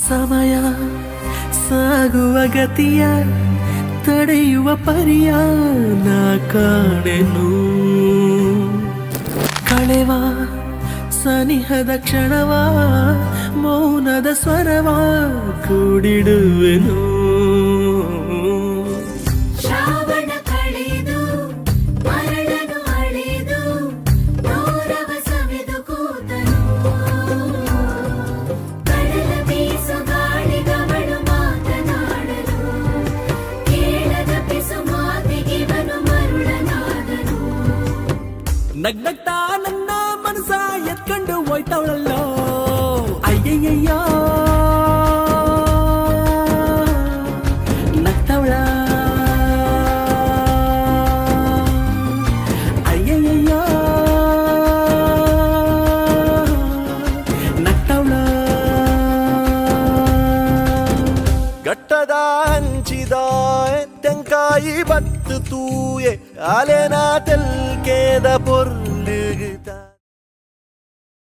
ಸಮಯ ಸಾಗುವ ಗತಿಯ ತಡೆಯುವ ಪರಿಯ ನಾ ಕಾಣೆನು ಕಳೆವ ಸನಿಹದ ಕ್ಷಣವ ಮೌನದ ಸ್ವರವ ಕೂಡಿಡುವೆನು ನಗ್ನಗ್ತಾ ನನ್ನ ಮನಸ ಎತ್ಕೊಂಡು ಹೋಯ್ತವಳಲ್ಲೋ ಅಯ್ಯಯ್ಯಯ್ಯ ನಗ್ತವಳ ಅಯ್ಯಯ್ಯಯ್ಯ ನಗ್ತವಳ ಗಟ್ಟದ ಹಂಚಿದ ತೆಂಕಾಯಿ ಬತ್ತು ತೂಯೆ ಅಲೆನ ತೆಲ್ಕೇದ பொருளுக்கு